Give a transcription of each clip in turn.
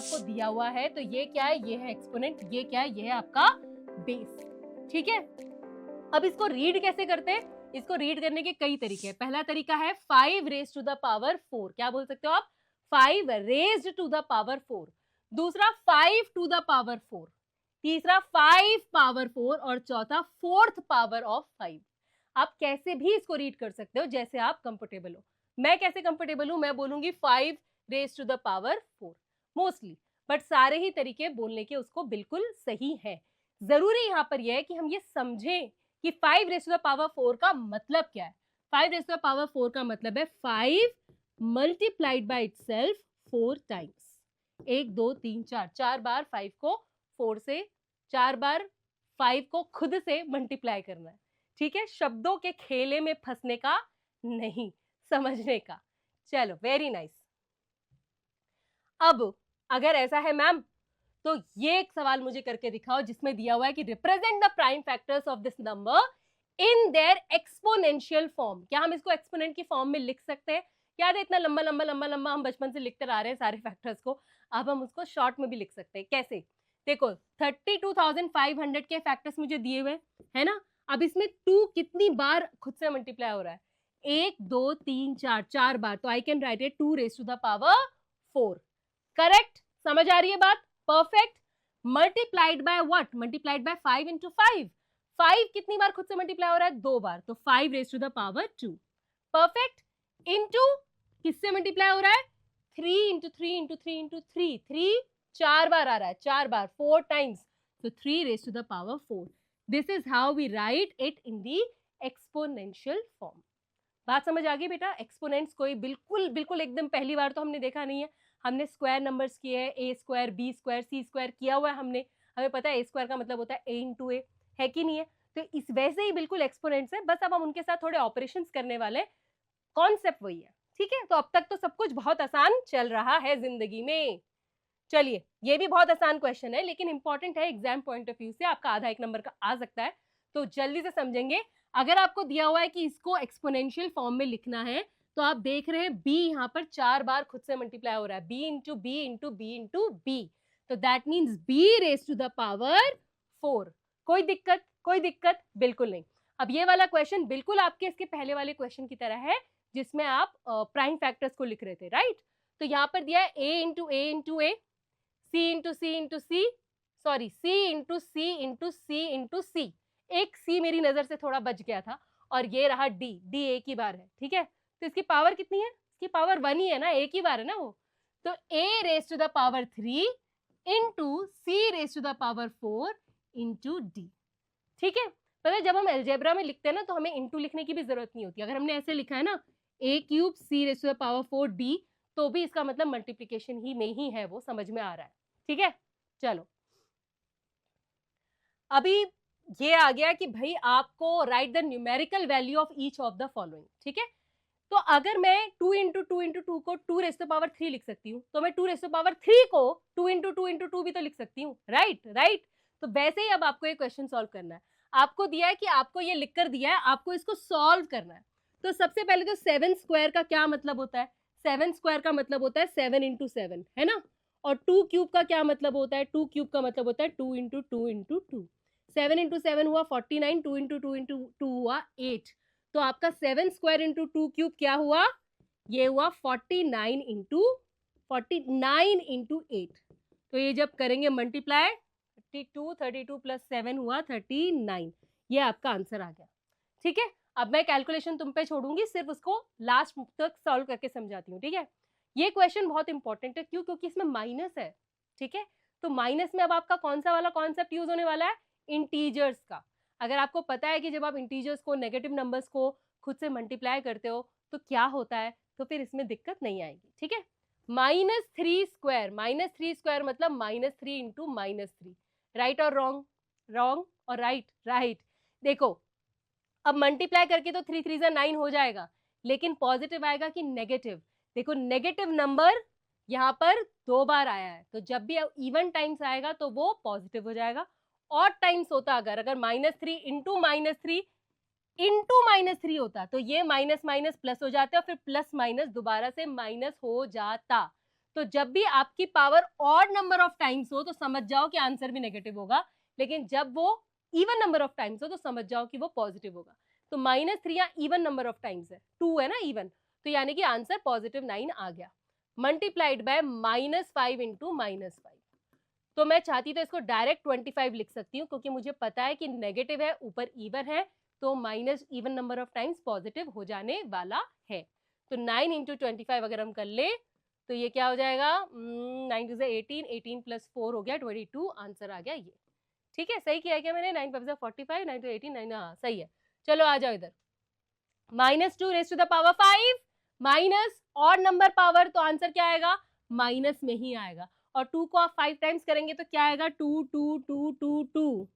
आपको दिया हुआ है तो ये क्या है, ये है एक्सपोनेंट, ये क्या है, ये है आपका बेस। ठीक है, अब इसको रीड कैसे करते हैं? इसको रीड करने के कई तरीके हैं। पहला तरीका है 5 रेज टू द पावर 4, क्या बोल सकते हो आप? 5 रेज्ड टू द पावर 4। दूसरा 5 टू द पावर 4, तीसरा 5 पावर 4 और चौथा 4th पावर ऑफ 5। आप कैसे भी इसको रीड कर सकते हो, जैसे आप कंफर्टेबल हो। मैं कैसे कंफर्टेबल हूं, मैं बोलूंगी 5 raise to the power 4 mostly, but सारे ही तरीके बोलने के उसको बिल्कुल सही है। जरूरी यहाँ पर यह है कि हम ये समझें कि 5 रेज टू द पावर 4 का मतलब क्या है। 5 रेज टू द पावर 4 का मतलब है 5 मल्टीप्लाइड बाय इटसेल्फ 4 टाइम्स। 1 2 3 4, 4 बार 5 को 4 से, 4 बार 5 को खुद से मल्टीप्लाई करना है। ठीक है, शब्दों के खेले में फंसने का नहीं, समझने का। चलो, वेरी नाइस। अब अगर ऐसा है मैम, तो ये एक सवाल मुझे करके दिखाओ जिसमें दिया हुआ है कि represent the prime factors of this number in their exponential form. क्या हम इसको एक्सपोनेंट की फॉर्म में लिख सकते हैं? याद है, इतना लंबा लंबा लंबा लंबा हम बचपन से लिखते आ रहे हैं सारे फैक्टर्स को, अब हम उसको शॉर्ट में भी लिख सकते हैं। कैसे? देखो, 32,500 के फैक्टर्स मुझे दिए हुए है ना। अब इसमें 2 कितनी बार खुद से मल्टीप्लाई हो रहा है? 1 2 3 4, 4 बार, तो I can write it 2 raise to the power 4। Correct? समझ आ रही है बात? Perfect. Multiplied by what? Multiplied by 5 into 5। 5 कितनी बार खुद से मल्टीप्लाई हो रहा है? 2 बार, तो 5 raise to the power 2। Perfect. Into किससे मल्टीप्लाई हो रहा है? 3 इंटू 3 इंटू 3 इंटू 3। 3 4 बार आ रहा है, 4 बार, 4 टाइम्स, तो 3 raise to the power 4। This is how we write it in the exponential form. बात समझ आ गई बेटा? एक्सपोनेंट्स कोई बिल्कुल बिल्कुल एकदम पहली बार तो हमने देखा नहीं है। हमने स्क्वायर नंबर्स किए हैं, ए स्क्वायर, बी स्क्वायर, सी स्क्वायर किया हुआ है हमने। हमें पता है ए स्क्वायर का मतलब होता है ए इंटू ए, है कि नहीं है? तो इस वैसे ही बिल्कुल एक्सपोनेंट्स है, बस अब हम उनके साथ थोड़े ऑपरेशंस करने वाले, कॉन्सेप्ट वही है। ठीक है, तो अब तक तो सब कुछ बहुत आसान चल रहा है जिंदगी में। चलिए, ये भी बहुत आसान क्वेश्चन है लेकिन इंपॉर्टेंट है एग्जाम पॉइंट ऑफ व्यू से, आपका आधा 1 नंबर का आ सकता है, तो जल्दी से समझेंगे। अगर आपको दिया हुआ है कि इसको एक्सपोनेंशियल फॉर्म में लिखना है, तो आप देख रहे हैं बी यहाँ पर 4 बार खुद से मल्टीप्लाई हो रहा है, B into B into B into B, तो that means B raise to the power 4। कोई दिक्कत? कोई दिक्कत बिल्कुल नहीं। अब ये वाला क्वेश्चन बिल्कुल आपके इसके पहले वाले क्वेश्चन की तरह है जिसमें आप प्राइम फैक्टर्स को लिख रहे थे, राइट? तो यहाँ पर दिया है ए इंटू ए इंटू ए, सी इंटू सी इंटू सी, सॉरी सी इंटू सी इंटू सी इंटू सी। एक सी मेरी नजर से थोड़ा बच गया था, और ये रहा डी, डी एक ही बार है। ठीक है, तो इसकी पावर कितनी है? इसकी पावर 1 ही है ना, एक ही बार है ना वो। तो A raise to the power 3 into C raise to the power 4 into D. ठीक है, पता है जब हम एल्जेब्रा में लिखते हैं ना, तो हमें इंटू लिखने की भी जरूरत नहीं होती। अगर हमने ऐसे लिखा है ना, A cube C raise to the power 4 D, तो भी इसका मतलब मल्टीप्लीकेशन ही में ही है, वो समझ में आ रहा है। ठीक है, चलो अभी ये आ गया कि भाई आपको right the numerical value of each of the following. ठीक है, तो अगर मैं 2 इंटू 2 इंटू 2 को 2 रेज टू पावर 3 लिख सकती हूँ, तो मैं 2 रेज टू पावर 3 को 2 इंटू 2 इंटू 2 भी तो लिख सकती हूँ, राइट? राइट, तो वैसे ही अब आपको ये क्वेश्चन सॉल्व करना है। आपको दिया है कि आपको ये लिख कर दिया है, आपको इसको सॉल्व करना है। तो सबसे पहले तो 7 स्क्वायर का क्या मतलब होता है? 7 स्क्वायर का मतलब होता है 7 इंटू 7, है ना। और 2 क्यूब का क्या मतलब होता है? 2 क्यूब का मतलब होता है 2 इंटू 2 इंटू 2। 7 इंटू 7 हुआ 49, 2 इंटू 2 इंटू 2 हुआ 8। तो आपका 7 स्क्वायर इंटू 2 क्यूब क्या हुआ? ये हुआ 49 इंटू 8। तो ये जब करेंगे मल्टीप्लाई, 32 प्लस 7 हुआ 39। ये आपका आंसर आ गया। ठीक है, अब मैं कैलकुलेशन तुम पे छोड़ूंगी, सिर्फ उसको लास्ट तक सॉल्व करके समझाती हूँ। ठीक है, ये क्वेश्चन बहुत इंपॉर्टेंट है, क्यों? क्योंकि इसमें माइनस है। ठीक है, तो माइनस में अब आपका कौन सा वाला कॉन्सेप्ट यूज होने वाला है? इंटीजर्स का। अगर आपको पता है कि जब आप इंटीजर्स को, नेगेटिव नंबर्स को खुद से मल्टीप्लाई करते हो तो क्या होता है, तो फिर इसमें दिक्कत नहीं आएगी। ठीक है, -3 स्क्वायर, -3 स्क्वायर मतलब -3 इंटू -3, राइट और रॉन्ग? रॉन्ग और राइट? राइट। देखो, अब मल्टीप्लाई करके तो 3 3 9 हो जाएगा, लेकिन पॉजिटिव आएगा कि नेगेटिव? देखो, नेगेटिव नंबर यहाँ पर 2 बार आया है, तो जब भी इवन टाइम्स आएगा तो वो पॉजिटिव हो जाएगा। ऑड टाइम्स होता अगर -3 इंटू -3 इंटू -3 होता, तो ये माइनस माइनस प्लस हो जाते और फिर प्लस माइनस दोबारा से माइनस हो जाता। तो जब भी आपकी power odd number of times हो तो समझ जाओ कि आंसर भी नेगेटिव होगा, लेकिन जब वो इवन नंबर ऑफ टाइम्स हो तो समझ जाओ कि वो पॉजिटिव होगा। तो -3 यहाँ इवन नंबर ऑफ टाइम्स है, 2 है ना इवन, तो यानी कि आंसर +9 आ गया, मल्टीप्लाइड बाय -5 इंटू -5। तो मैं चाहती तो इसको डायरेक्ट 25 लिख सकती हूँ, क्योंकि मुझे पता है कि नेगेटिव है, ऊपर इवन है, तो minus even number of times positive हो जाने वाला है। तो 9 इंटू 25 अगर हम कर ले तो ये क्या हो जाएगा, 9 टू 18, 18 प्लस 4 हो गया 22, आंसर आ गया ये। ठीक है, सही किया क्या मैंने, 9 5 45, 9 टू 18, 9, हाँ सही है। चलो आ जाओ इधर, -2 raise to the power 5 minus और नंबर पावर, तो आंसर क्या आएगा, माइनस में ही आएगा। और 2 को आप 5 टाइम्स करेंगे तो क्या आएगा, 2 2 2 2 2,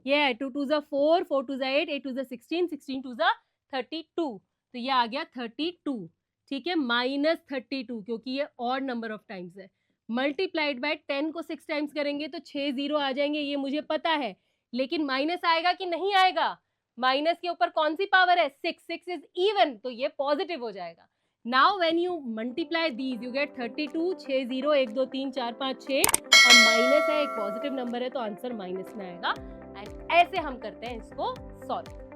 ये 2 2 ज़ा 4, 4 2 ज़ा 8, 8 2 ज़ा 16, 16 2 ज़ा 32, तो ये आ गया 32। ठीक है, -32, क्योंकि ये ऑड नंबर ऑफ टाइम्स है। मल्टीप्लाइड बाय 10 को 6 टाइम्स करेंगे तो 6 जीरो आ जाएंगे, ये मुझे पता है, लेकिन माइनस आएगा कि नहीं आएगा, माइनस के ऊपर कौन सी पावर है, 6, 6 इज इवन, तो ये पॉजिटिव हो जाएगा। Now when you multiply these you get 32, 6 zero, 1 2 3 4 5 6, और माइनस है, एक पॉजिटिव नंबर है, तो आंसर माइनस में आएगा। एंड ऐसे हम करते हैं इसको सॉल्व।